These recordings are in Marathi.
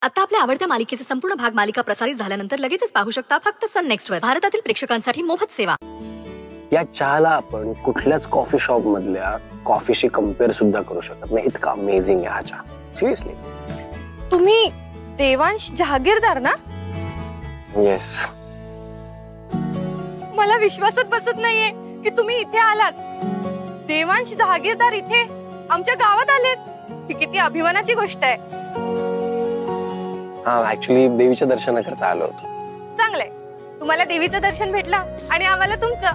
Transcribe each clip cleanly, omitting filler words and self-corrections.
आता आपल्या आवडत्या मालिकेचे संपूर्ण भाग मालिका प्रसारित झाल्यानंतर लगेचच पाहू शकता फक्त सन नेक्स्ट वर. भारतातील प्रेक्षकांसाठी मोफत सेवा. या चहाला आपण कुठल्याच कॉफी शॉप मधल्या कॉफीशी कंपेअर सुद्धा करू शकत नाही. इतका अमेझिंग आहे हा चहा. सिरियसली. तुम्ही देवांश जहागीरदार ना? येस. मला विश्वासच बसत नाहीये की तुम्ही इथे आलात. देवांश जहागीरदार इथे आमच्या गावात आलेत. ही किती अभिमानाची गोष्ट आहे. हा, ऍक्च्युली देवीच्या दर्शनाकरता आलो होतो. चांगलंय, तुम्हाला देवीचं दर्शन भेटलं आणि आम्हाला तुमचं.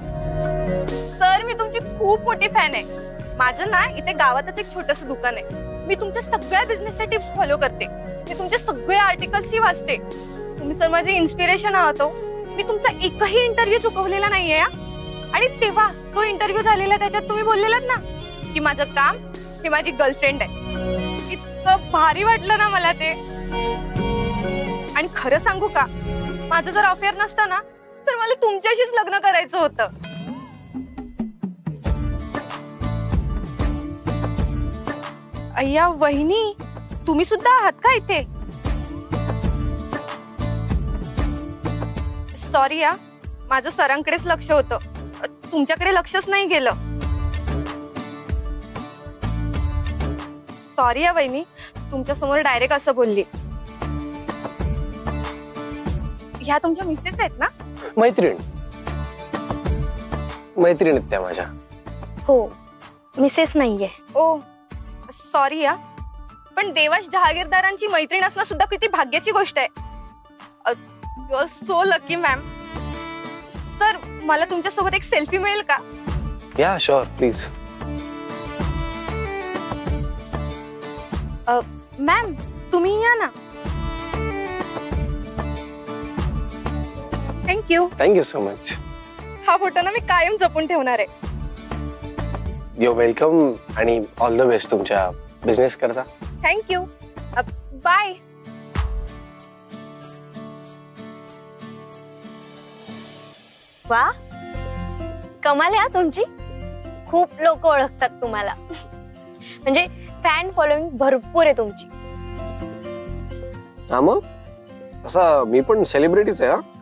सर, मी तुमची खूप मोठी फॅन आहे. माझं ना इथे गावातच एक छोटंसं दुकान आहे. मी तुमच्या सगळ्या बिझनेसच्या टिप्स फॉलो करते. मी तुमचे सगळे आर्टिकल्सही वाचते. तुम्ही सर माझे इन्स्पिरेशन आहात. मी तुमचा एकही इंटरव्ह्यू चुकवलेला नाहीये. आणि तेव्हा तो इंटरव्ह्यू झालेला त्याच्यात तुम्ही बोललेलात ना की माझं काम ही माझी गर्लफ्रेंड आहे. इतकं भारी वाटलं ना मला ते. आणि खरं सांगू का, माझं जर अफेअर नसतं ना तर मला तुमच्याशीच लग्न करायचं होतं. अय्या वहिनी, तुम्ही सुद्धा आहात का इथे? सॉरी या, माझं सरांकडेच लक्ष होतं, तुमच्याकडे लक्षच नाही गेलं. सॉरी या वहिनी, तुमच्या समोर डायरेक्ट असं बोलली. ह्या तुमच्या मिसेस आहेत ना? मैत्रीण आहेत त्या माझ्या. हो, मिसेस नाहीये. ओ सॉरी या, पण देवांश जहागीरदारांची मैत्रीण असणं सुद्धा किती भाग्याची गोष्ट आहे. You are so lucky ma'am. Sir, मला तुमच्या सोबत एक सेल्फी मिळेल का? या शुअर, प्लीज. मॅम, तुम्ही या ना. Thank you so much. हा फोटो ना मी कायम जपून ठेवणार आहे. यू वेलकम आणि ऑल द बेस्ट तुमच्या बिझनेस करता. थँक्यू. बाय. वा, कमाल आहे तुमची. खूप लोक ओळखतात तुम्हाला. म्हणजे फॅन फॉलोइंग भरपूर आहे तुमची. हा, मग असा मी पण सेलिब्रिटीच आहे.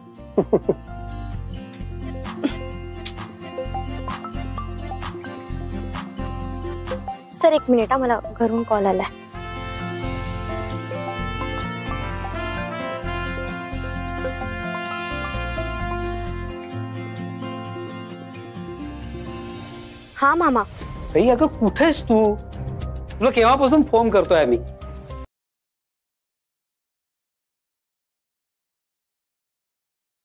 सर, एक मिनिट, मला घरून कॉल आलाय. हा मामा. सई, अगं कुठेस तू? तुला केव्हापासून फोन करतोय आम्ही.